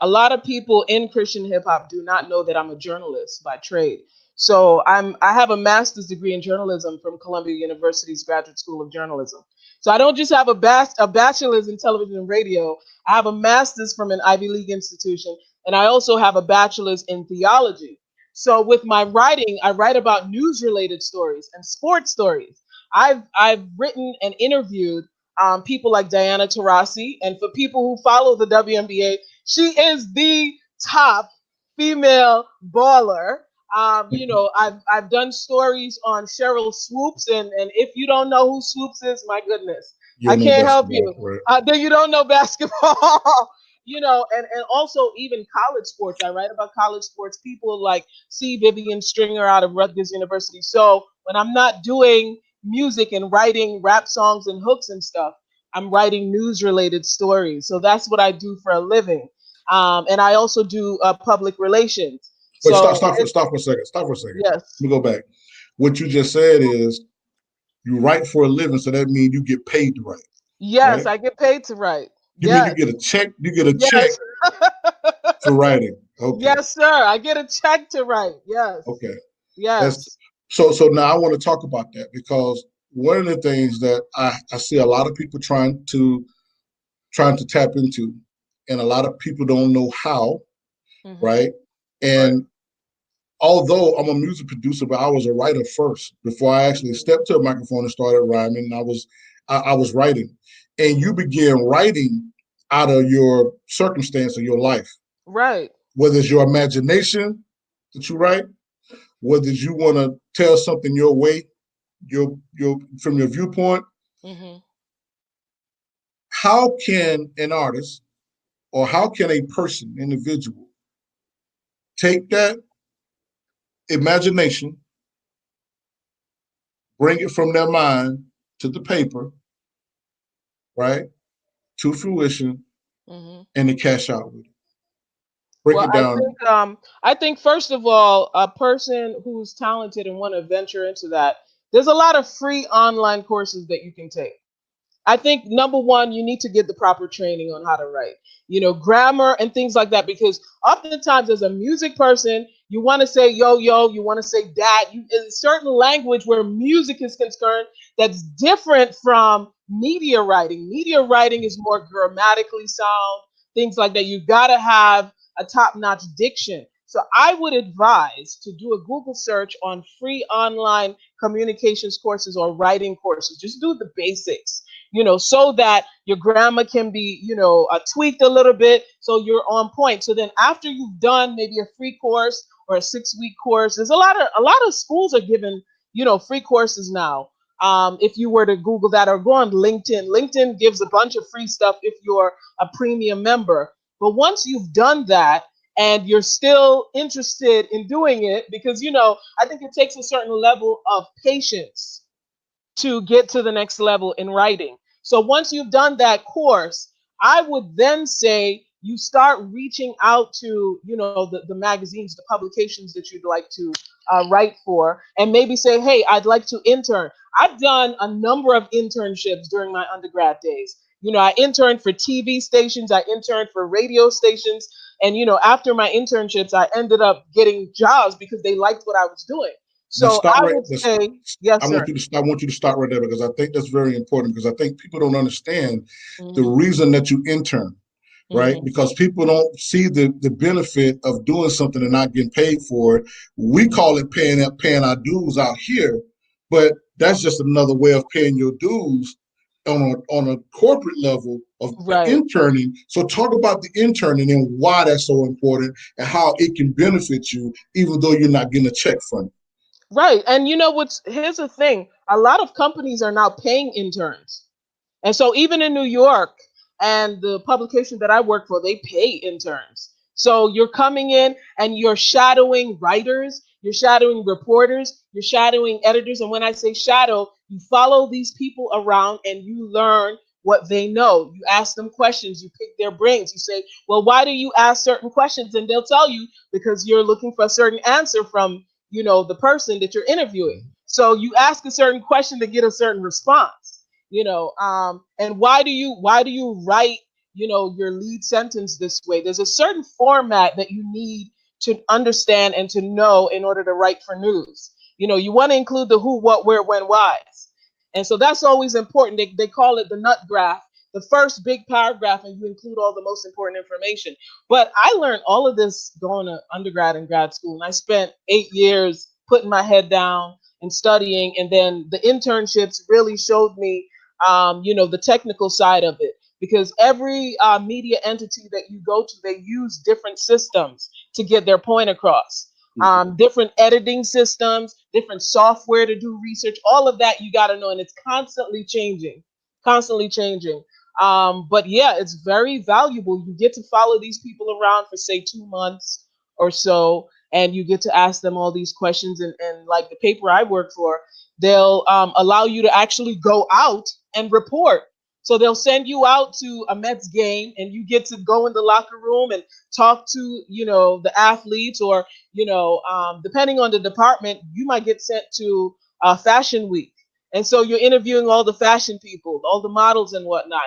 a lot of people in Christian hip hop do not know that I'm a journalist by trade. So I have a master's degree in journalism from Columbia University's Graduate School of Journalism. So I don't just have a bachelor's in television and radio. I have a master's from an Ivy League institution, and I also have a bachelor's in theology. So with my writing, I write about news related stories and sports stories. I've written and interviewed people like Diana Taurasi, and for people who follow the WNBA, she is the top female baller. I've done stories on Cheryl Swoopes, and if you don't know who Swoopes is, my goodness, You I don't know can't help basketball, you. right? Then you don't know basketball. And also even college sports. I write about college sports. People like C. Vivian Stringer out of Rutgers University. So when I'm not doing music and writing rap songs and hooks and stuff, I'm writing news related stories. So that's what I do for a living. And I also do public relations. But So stop for a second. Stop for a second. yes, Let me go back. What you just said is you write for a living, so that means you get paid to write, yes, right? I get paid to write. You mean you Yes, get a check? You get a check yes, for writing. Okay. yes, sir. I get a check to write. Yes, Okay. That's yes. so now I want to talk about that because one of the things that I see a lot of people trying to tap into, and a lot of people don't know how, Hmm. right? And although I'm a music producer, but I was a writer first before I actually stepped to a microphone and started rhyming. I was writing, and you began writing out of your circumstance of your life, Right. whether it's your imagination that you write, whether you want to tell something your way, your from your viewpoint. Hmm. How can an artist or how can a person, individual, take that imagination, bring it from their mind to the paper, right, to fruition, Hmm. and to cash out with it? Break Well, it down. I think first of all, a person who's talented and want to venture into that, there's a lot of free online courses that you can take. I think number one, you need to get the proper training on how to write, grammar and things like that. Because oftentimes, as a music person, you want to say yo yo, you want to say that. In certain language where music is concerned, that's different from media writing. Media writing is more grammatically sound, things like that. You've got to have a top-notch diction. So I would advise to do a Google search on free online communications courses or writing courses. Just do the basics, so that your grammar can be, tweaked a little bit so you're on point. So then after you've done maybe a free course or a 6 week course, there's a lot of schools are giving, free courses now. If you were to Google that or go on LinkedIn, LinkedIn gives a bunch of free stuff if you're a premium member. But once you've done that and you're still interested in doing it, because, I think it takes a certain level of patience to get to the next level in writing. So once you've done that course, I would then say you start reaching out to, the magazines, the publications that you'd like to write for, and maybe say, hey, I'd like to intern. I've done a number of internships during my undergrad days. I interned for TV stations, I interned for radio stations, and after my internships, I ended up getting jobs because they liked what I was doing. Let's So stop I right. would Let's. say, yes, sir. I want you to start right there because I think that's very important because I think people don't understand the Hmm. reason that you intern, right? Hmm. Because people don't see the benefit of doing something and not getting paid for it. We call it paying our dues out here, but that's just another way of paying your dues on a corporate level of Right, interning. So talk about the interning and why that's so important and how it can benefit you, even though you're not getting a check from it. right. And here's the thing: a lot of companies are now paying interns. And so even in New York and the publication that I work for, they pay interns. So you're coming in and you're shadowing writers, you're shadowing reporters, you're shadowing editors. And when I say shadow, you follow these people around and you learn what they know. You ask them questions, you pick their brains. You say, well, why do you ask certain questions? And they'll tell you because you're looking for a certain answer from, the person that you're interviewing. So you ask a certain question to get a certain response. And why do you write your lead sentence this way. There's a certain format that you need to understand and to know in order to write for news. You want to include the who, what, where, when, whys. And so that's always important. They call it the nut graph, the first big paragraph, and you include all the most important information. But I learned all of this going to undergrad and grad school, and I spent 8 years putting my head down and studying. And then the internships really showed me, the technical side of it, because every media entity that you go to, they use different systems to get their point across. Different editing systems, different software to do research, all of that you got to know, and it's constantly changing, constantly changing. But yeah, it's very valuable. You get to follow these people around for say 2 months or so, and you get to ask them all these questions. And like the paper I work for, they'll allow you to actually go out and report. So they'll send you out to a Mets game, and you get to go in the locker room and talk to the athletes, or depending on the department, you might get sent to Fashion Week. And so you're interviewing all the fashion people, all the models and whatnot.